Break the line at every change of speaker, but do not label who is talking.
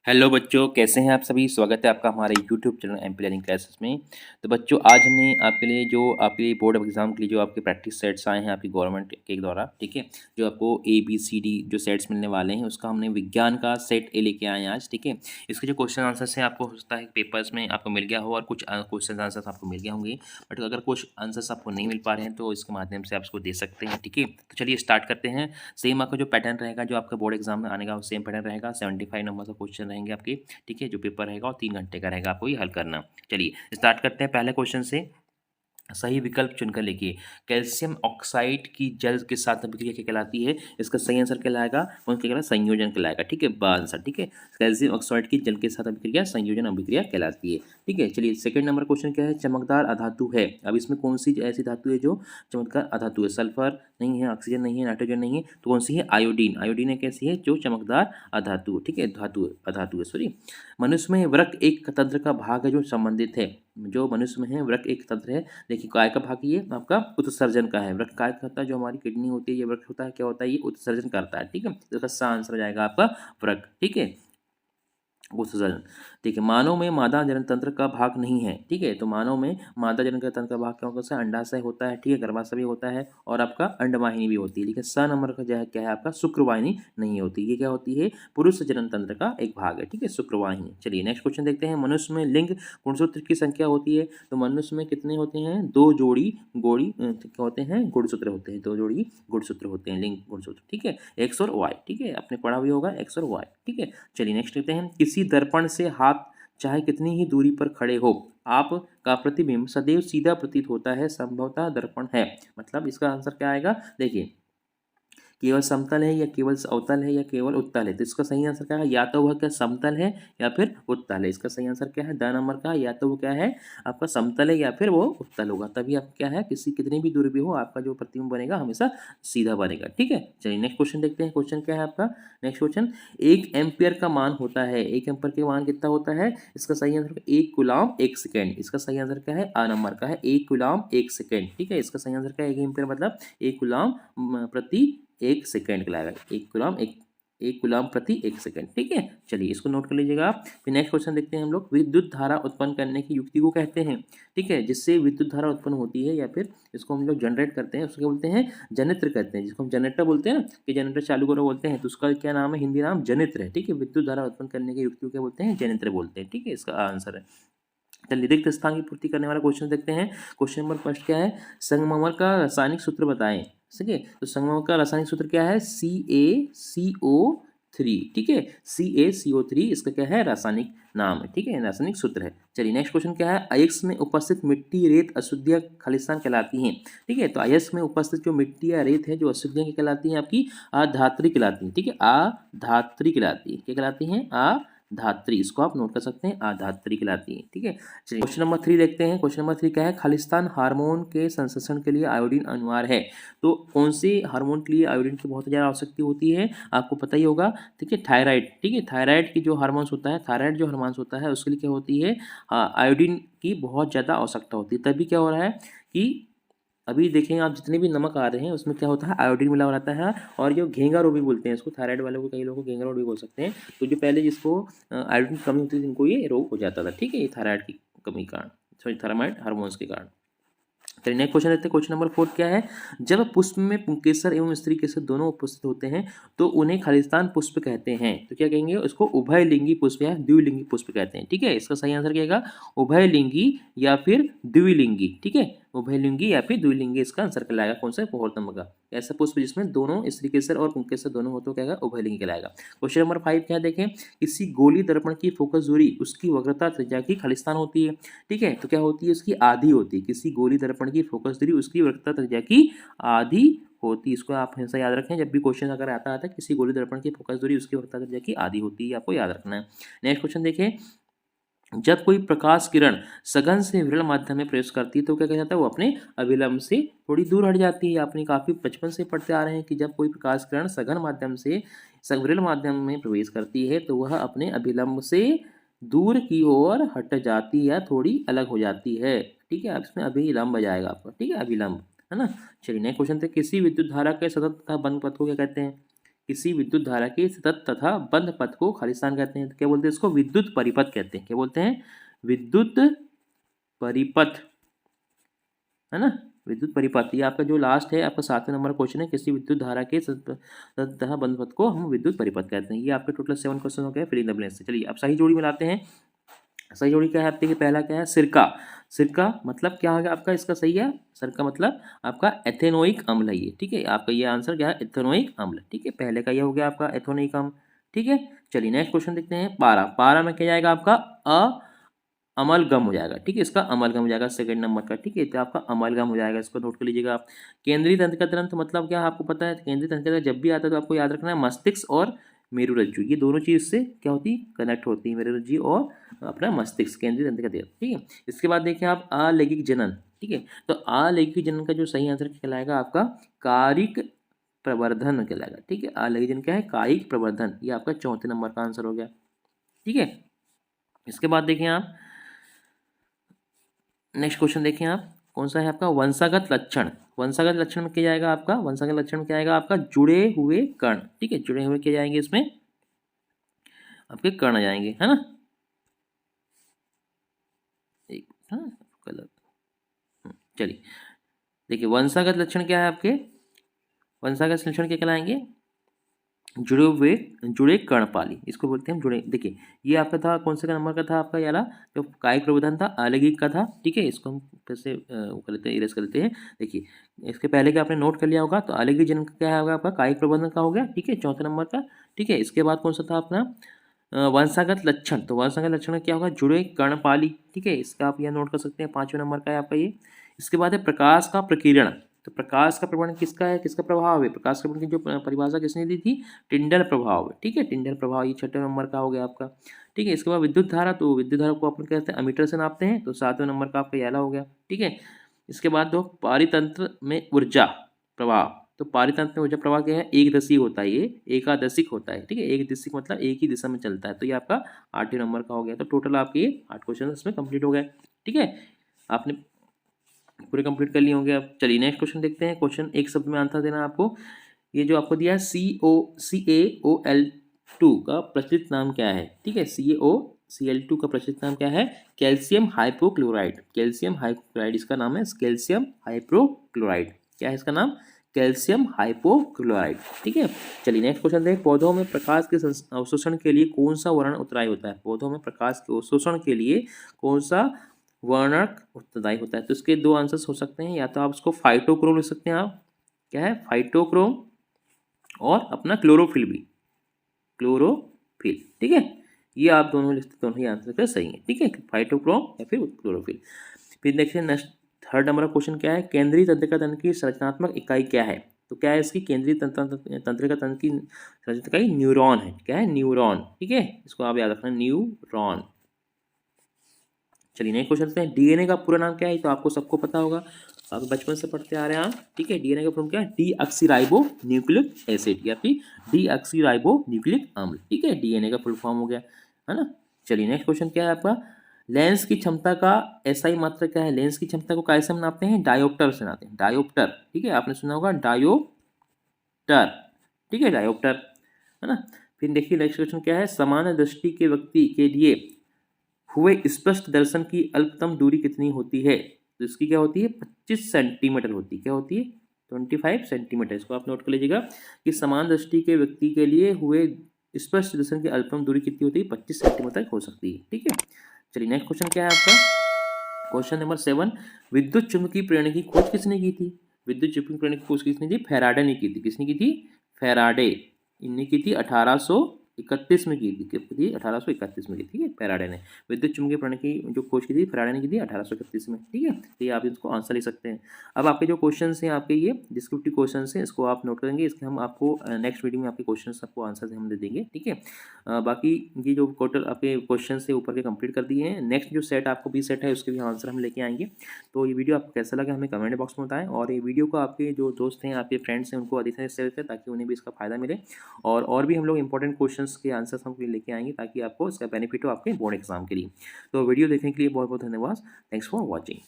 Hello बच्चों, कैसे हैं आप सभी। स्वागत है आपका हमारे YouTube channel MP learning classes में। तो बच्चों, आज हमने आपके लिए जो आपके लिए बोर्ड एग्जाम के लिए जो आपके प्रैक्टिस सेट्स आए हैं आपकी गवर्नमेंट के द्वारा, ठीक है, जो आपको ABCD जो सेट्स मिलने वाले हैं उसका हमने विज्ञान का सेट ए लेके आए हैं आज, ठीक है। इसके जो क्वेश्चन आंसर्स हैं आपको हो सकता है पेपर्स में आपको मिल गया हो और कुछ क्वेश्चन आंसर्स आपको मिल गए होंगे, बट अगर कुछ आंसर्स आपको नहीं मिल पा रहे हैं तो इसके माध्यम से आप इसको दे सकते हैं, ठीक है। तो चलिए स्टार्ट करते हैं। सेम आपका जो पैटर्न रहेगा जो आपका बोर्ड एग्जाम में आने का सेम पैटर्न रहेगा। 75 नंबर का क्वेश्चन रहेंगे आपके, ठीक है, जो पेपर रहेगा और 3 घंटे का रहेगा, आपको ये हल करना। चलिए स्टार्ट करते हैं पहले क्वेश्चन से। सही विकल्प चुनकर लिखिए। कैल्शियम ऑक्साइड की जल के साथ अभिक्रिया क्या कहलाती है। इसका सही आंसर कहलाएगा कौन क्या कहलाएगा, संयोजन कहलाएगा, ठीक है, बा आंसर, ठीक है। कैल्शियम ऑक्साइड की जल के साथ अभिक्रिया संयोजन अभिक्रिया कहलाती है, ठीक है। चलिए सेकंड नंबर क्वेश्चन क्या है। चमकदार अधातु है। अब इसमें कौन सी ऐसी धातु है जो चमकदार अधातु है। सल्फर नहीं है, ऑक्सीजन नहीं है, नाइट्रोजन नहीं है, तो कौन सी है। आयोडीन। आयोडीन एक ऐसी है जो चमकदार अधातु, ठीक है, धातु अधातु है, सॉरी। मनुष्य में वृक्क एक तंत्र का भाग है जो संबंधित है। जो मनुष्य में है वृक्क एक तंत्र है। देखिए काय का भाग ये आपका उत्सर्जन का है। वृक्क काय करता है, जो हमारी किडनी होती है, ये वृक्क होता है, क्या होता है, ये उत्सर्जन करता है, ठीक है। तो इसका सा आंसर हो जाएगा आपका वृक्क, ठीक है, उत्सर्जन, ठीक है। मानव में मादा जनन तंत्र का भाग नहीं है, ठीक है। तो मानव में मादा जनन तंत्र का भाग क्या होता है, अंडाशय होता है, ठीक है, गर्भाशय भी होता है और आपका अंडवाहिनी भी होती है, लेकिन स नंबर का जो है क्या है आपका शुक्रवाहिनी नहीं होती। ये क्या होती है, पुरुष जनन तंत्र का एक भाग है, ठीक है, शुक्रवाहिनी। चलिए नेक्स्ट क्वेश्चन देखते हैं। मनुष्य में लिंग गुणसूत्र की संख्या होती है। तो मनुष्य में कितने होते हैं, 2 जोड़ी क्या होते हैं, गुणसूत्र होते हैं, 2 जोड़ी गुणसूत्र होते हैं, लिंग गुणसूत्र, ठीक है, एक्स और वाई, ठीक है, आपने पढ़ा भी होगा एक्स और वाई, ठीक है। चलिए नेक्स्ट देखते हैं। किसी दर्पण से हाथ चाहे कितनी ही दूरी पर खड़े हो, आप का प्रतिबिंब सदैव सीधा प्रतीत होता है, संभवतः दर्पण है। मतलब इसका आंसर क्या आएगा, देखिए, केवल समतल है या केवल अवतल है या केवल उत्तल है। तो इसका सही आंसर क्या है, या तो वह क्या समतल है या फिर उत्तल है। इसका सही आंसर क्या है, द नंबर का, या तो वो क्या है आपका समतल है या फिर वो उत्तल होगा। तभी आप क्या है, किसी कितनी भी दूरी भी हो आपका जो प्रतिबिंब बनेगा हमेशा सीधा बनेगा, ठीक है। चलिए नेक्स्ट क्वेश्चन देखते हैं। क्वेश्चन क्या है आपका, नेक्स्ट क्वेश्चन। 1 एम्पियर का मान होता है। 1 एम्पियर के मान कितना होता है। इसका सही आंसर 1 कूलाम 1 सेकेंड। इसका सही आंसर क्या है, आ नंबर का है, 1 कूलाम 1 सेकेंड, ठीक है। इसका सही आंसर क्या है, 1 एम्पियर मतलब 1 कूलाम प्रति 1 सेकेंड कहलाएगा। 1 कूलाम प्रति 1 सेकेंड, ठीक है। चलिए इसको नोट कर लीजिएगा आप। फिर नेक्स्ट क्वेश्चन देखते हैं हम लोग। विद्युत धारा उत्पन्न करने की युक्ति को कहते हैं, ठीक है, जिससे विद्युत धारा उत्पन्न होती है या फिर इसको हम लोग जनरेट करते हैं, उसको बोलते हैं जनित्र कहते हैं। जिसको हम जनरेटर बोलते हैं ना, कि जनरेटर चालू करो बोलते हैं, तो उसका क्या नाम है, हिंदी नाम जनित्र है, ठीक है। विद्युत धारा उत्पन्न करने की युक्ति को क्या बोलते हैं, जनित्र बोलते हैं, ठीक है। इसका आंसर है। चलिए रिक्त स्थान की पूर्ति करने वाला क्वेश्चन देखते हैं। क्वेश्चन नंबर फर्स्ट क्या है, संगमरमर का रासायनिक सूत्र बताएं, ठीक है। तो संगमरमर का रासायनिक सूत्र क्या है, CaCO3, ठीक है, CaCO3 इसका क्या है, रासायनिक नाम है, ठीक है, रासायनिक सूत्र है। चलिए नेक्स्ट क्वेश्चन क्या है, अयस्क में उपस्थित मिट्टी रेत अशुद्धियाँ खालिस्तान कहलाती हैं, ठीक है। तो अयस्क में उपस्थित जो मिट्टी या रेत है जो अशुद्धियाँ क्या कहलाती हैं, आपकी अधात्री कहलाती हैं, ठीक है, अधात्री कहलाती है, क्या कहलाती हैं, धात्री। इसको आप नोट कर सकते हैं, आधात्री कहलाती है, ठीक है। चलिए क्वेश्चन नंबर 3 देखते हैं। क्वेश्चन नंबर 3 क्या है, खालिस्तान हार्मोन के संश्लेषण के लिए आयोडीन अनिवार्य है। तो कौन से हार्मोन के लिए आयोडीन की बहुत ज़्यादा आवश्यकता होती है, आपको पता ही होगा, ठीक है, थायराइड, ठीक है। थायराइड की जो हार्मोन्स होता है, थायराइड जो हार्मोन्स होता है उसके लिए क्या होती है, आयोडीन की बहुत ज़्यादा आवश्यकता होती है। तभी क्या हो रहा है कि अभी देखेंगे आप, जितने भी नमक आ रहे हैं उसमें क्या होता है, आयोडीन मिला हुआ रहता है। और जो घेंगा रोग भी बोलते हैं इसको, थायराइड वालों को, कई लोगों को घेंगा रोग भी बोल सकते हैं। तो जो पहले जिसको आयोडीन की कमी होती थी उनको ये रोग हो जाता था, ठीक है, ये थायराइड की कमी कारण, सॉरी थायराइड हार्मोन्स के कारण। चलिए नेक्स्ट क्वेश्चन देखते हैं। क्वेश्चन नंबर 4 क्या है, जब पुष्प में पुंकेसर एवं स्त्री केसर दोनों उपस्थित होते हैं तो उन्हें खालिस्तान पुष्प कहते हैं। तो क्या कहेंगे, उसको उभयलिंगी पुष्प या द्विलिंगी पुष्प कहते हैं, ठीक है। इसका सही आंसर क्या होगा, उभयलिंगी या फिर द्विलिंगी, ठीक है, उभयलिंगी या फिर द्विलिंगी इसका आंसर कहलाएगा। कौन सा, फोर्थ नंबर का, ऐसा पुष्प जिसमें दोनों स्त्री केसर और पुंकेसर दोनों हो तो क्या उभयलिंगी कहलाएगा। क्वेश्चन नंबर 5 क्या देखें, किसी गोली दर्पण की फोकस दूरी उसकी वक्रता त्रिज्या की खालिस्तान होती है, ठीक है। तो क्या होती है, उसकी आधी होती है। किसी गोली दर्पण की फोकस दूरी उसकी वक्रता त्रिज्या की आधी होती है। इसको आप हमेशा याद रखें, जब भी क्वेश्चन अगर आता है किसी गोली दर्पण की फोकस दूरी उसकी वक्रता त्रिज्या की आधी होती है, आपको याद रखना है। नेक्स्ट क्वेश्चन देखें, जब कोई प्रकाश किरण सघन से विरल माध्यम में प्रवेश करती है तो क्या कहा जाता है, वो अपने अभिलंब से थोड़ी दूर हट जाती है। आपने काफी बचपन से पढ़ते आ रहे हैं कि जब कोई प्रकाश किरण सघन माध्यम से विरल माध्यम में प्रवेश करती है तो वह अपने अभिलंब से दूर की ओर हट जाती है या थोड़ी अलग हो जाती है, ठीक है। अब इसमें अभिलंब आ जाएगा आपका, ठीक है, अभिलंब, है ना। चलिए नेक्स्ट क्वेश्चन थे, किसी विद्युत धारा के सतत तथा बंद पथ को क्या कहते हैं। किसी विद्युत धारा के सतत तथा बंद पथ को खालिस्तान कहते हैं। तो क्या बोलते हैं इसको? विद्युत परिपथ कहते हैं। क्या बोलते हैं? विद्युत परिपथ, है ना, विद्युत परिपथ। ये आपका जो लास्ट है, आपका 7वें नंबर क्वेश्चन है, किसी विद्युत धारा के तथा बंद पथ को हम विद्युत परिपथ कहते हैं। ये आपके टोटल 7 क्वेश्चन हो गए फिल इन द ब्लैंक्स से। चलिए अब सही जोड़ी मिलाते हैं। सही जोड़ी क्या है आपके? देखिए पहला क्या है? सिरका। सिरका मतलब क्या होगा आपका? इसका सही है, सिरका मतलब आपका एथेनोइक अम्ल है ये, ठीक है। आपका ये आंसर क्या है? एथेनोइक अम्ल, ठीक है। पहले का ये हो गया आपका एथेनोइक अम्ल, ठीक है। चलिए नेक्स्ट क्वेश्चन देखते हैं। पारा। पारा में क्या जाएगा आपका? अमलगम हो जाएगा, ठीक है। इसका अमलगम हो जाएगा सेकंड नंबर का, ठीक है। तो आपका अमलगम हो जाएगा, इसको नोट कर लीजिएगा आप। केंद्रीय तंत्रिका तंत्र मतलब क्या आपको पता है? केंद्रीय तंत्रिका जब भी आता है तो आपको याद रखना है मस्तिष्क और मेरुरज्जु, ये दोनों चीज से क्या होती है? कनेक्ट होती है, मेरुरज्जु और अपना मस्तिष्क, केंद्रीय तंत्रिका तंत्र, ठीक है। इसके बाद देखिए आप अलैंगिक जनन, ठीक है। तो अलैंगिक जनन का जो सही आंसर कहलाएगा आपका कायिक प्रवर्धन कहलाएगा, ठीक है। अलैंगिक जनन क्या है? कायिक प्रवर्धन। ये आपका चौथे नंबर का आंसर हो गया, ठीक है। इसके बाद देखें आप नेक्स्ट क्वेश्चन देखें आप, कौन सा है आपका? वंशागत लक्षण। वंशागत लक्षण में क्या जाएगा आपका? वंशागत लक्षण में क्या आएगा आपका? जुड़े हुए कण, ठीक है। जुड़े हुए क्या जाएंगे इसमें? आपके कण आ जाएंगे, है ना। एक हाँ गलत, चलिए देखिए वंशागत लक्षण क्या है आपके? वंशागत लक्षण क्या कहलाएंगे? जुड़े हुए, जुड़े कर्णपाली, इसको बोलते हैं हम जुड़े। देखिए ये आपका था कौन से का नंबर का था आपका? ये वाला जो कायिक प्रवर्धन था अलैंगिक का था, ठीक है। इसको हम फिर से वो कर लेते हैं, इरेज कर लेते हैं। देखिए इसके पहले का आपने नोट कर लिया होगा, तो अलैंगिक जनन का क्या होगा आपका? कायिक प्रवर्धन का हो गया, ठीक है, चौथे नंबर का, ठीक है। इसके बाद कौन सा था अपना? वंशागत लक्षण। तो वंशागत लक्षण क्या होगा? जुड़े कर्णपाली, ठीक है। इसका आप यह नोट कर सकते हैं, 5वें नंबर का है आपका ये। इसके बाद है प्रकाश का प्रकीर्ण। तो प्रकाश का प्रवण किसका है? किसका प्रभाव है? प्रकाश का प्रवण की जो परिभाषा किसने दी थी? टिंडल प्रभाव है, ठीक है। टिंडल प्रभाव ये 6वें नंबर का हो गया आपका, ठीक है। इसके बाद विद्युत धारा। तो विद्युत धारा को अपन कहते हैं अमीटर से नापते हैं, तो 7वें नंबर का आपका याला हो गया, ठीक है। इसके बाद दो पारितंत्र में ऊर्जा प्रवाह। तो पारितंत्र में ऊर्जा प्रवाह क्या है? एक दशी होता है, ये एकादशिक होता है, ठीक है। एक दशिक मतलब एक ही दिशा में चलता है। तो ये आपका 8वें नंबर का हो गया। तो टोटल आपके ये 8 क्वेश्चन इसमें कंप्लीट हो गए, ठीक है। आपने पूरे कंप्लीट कर लिए होंगे। अब चलिए नेक्स्ट क्वेश्चन देखते हैं। क्वेश्चन एक शब्द में आंसर देना है आपको। ये जो आपको दिया है CaOL2 का प्रचलित नाम क्या है? ठीक है, CaOCl2 का प्रचलित नाम क्या है? Calcium hypochloride. कैल्शियम हाइपोक्लोराइड इसका नाम है, कैल्शियम हाइपोक्लोराइड। क्या है इसका नाम? कैल्शियम हाइपोक्लोराइड, ठीक है। चलिए नेक्स्ट क्वेश्चन देखें। पौधों में प्रकाश के अवशोषण के लिए कौन सा वर्ण उत्तरदायी होता है? पौधों में प्रकाश के अवशोषण के लिए कौन सा वर्णक उत्तरदायी होता है? तो इसके दो आंसर्स हो सकते हैं, या तो आप उसको फाइटोक्रोम लिख सकते हैं आप, क्या है? फाइटोक्रोम, और अपना क्लोरोफिल भी, क्लोरोफिल, ठीक है। ये आप दोनों लिखते, दोनों ही आंसर का सही है, ठीक है, फाइटोक्रोम या फिर क्लोरोफिल। फिर देखिए नेक्स्ट थर्ड नंबर का क्वेश्चन क्या है? केंद्रीय तंत्रिका तंत्र की संरचनात्मक इकाई क्या है? तो क्या है इसकी केंद्रीय तंत्रिका तंत्र की संरचनात्मक इकाई? न्यूरॉन है। क्या है? न्यूरॉन, ठीक है, इसको आप याद रखना, न्यूरॉन। चलिए नेक्स्ट क्वेश्चन करते हैं। डीएनए का पूरा नाम क्या है? तो आपको सबको पता होगा, आप बचपन से पढ़ते आ रहे हैं आप, ठीक है। डीएनए का फॉर्म क्या है? डीऑक्सीराइबो न्यूक्लिक एसिड या फिर डीऑक्सीराइबो न्यूक्लिक अम्ल, ठीक है। डीएनए का फुल फॉर्म हो गया, है ना। चलिए नेक्स्ट क्वेश्चन क्या है आपका? लेंस की क्षमता का एसआई मात्रक क्या है? लेंस की क्षमता को कैसे हम नापते हैं? डायोप्टर से नापते हैं, डायोप्टर, ठीक है। आपने सुना होगा डायोप्टर, ठीक है, डायोप्टर, है ना। फिर देखिए नेक्स्ट क्वेश्चन क्या है? सामान्य दृष्टि के व्यक्ति के लिए हुए स्पष्ट दर्शन की अल्पतम दूरी कितनी होती है? तो इसकी क्या होती है? 25 सेंटीमीटर होती है। क्या होती है? 25 सेंटीमीटर। इसको आप नोट कर लीजिएगा कि समान दृष्टि के व्यक्ति के लिए हुए स्पष्ट दर्शन की अल्पतम दूरी कितनी होती है? 25 सेंटीमीटर हो सकती है, ठीक है। चलिए नेक्स्ट क्वेश्चन क्या है आपका? Question number 7। विद्युत चुम्बकीय प्रेरण की खोज किसने की थी? विद्युत चुम्बकीय प्रेरण की खोज किसने की? फैराडे ने की थी। किसने की थी? फैराडे, इनने की थी 1831 में की थी, 1831 में की, ठीक है, फैराडे ने विद्युत चुम्बकीय प्रेरण की जो खोज की थी, फैराडे ने की थी 1831 में, ठीक है। तो ये आप इसको आंसर लिख सकते हैं। अब आपके जो क्वेश्चन हैं आपके ये डिस्क्रिप्टिव क्वेश्चन हैं, इसको आप नोट करेंगे, इसके हम आपको नेक्स्ट वीडियो में आपके क्वेश्चन आपको आंसर हम दे देंगे, ठीक है। बाकी ये जो टोटल आपके क्वेश्चन से ऊपर के कंप्लीट कर दिए हैं। नेक्स्ट जो सेट आपको बी सेट है उसके भी आंसर हम लेके आएंगे। तो ये वीडियो आपको कैसा लगा हमें कमेंट बॉक्स में बताएं, और ये वीडियो को आपके जो दोस्त हैं, आपके फ्रेंड्स हैं, उनको अधिक से शेयर करें ताकि उन्हें भी इसका फायदा मिले। और भी हम लोग इंपॉर्टेंट क्वेश्चंस के आंसर्स हम लेके आएंगे ताकि आपको इसका बेनिफिट हो आपके बोर्ड एग्जाम के लिए। तो वीडियो देखने के लिए बहुत बहुत धन्यवाद। Thanks for watching.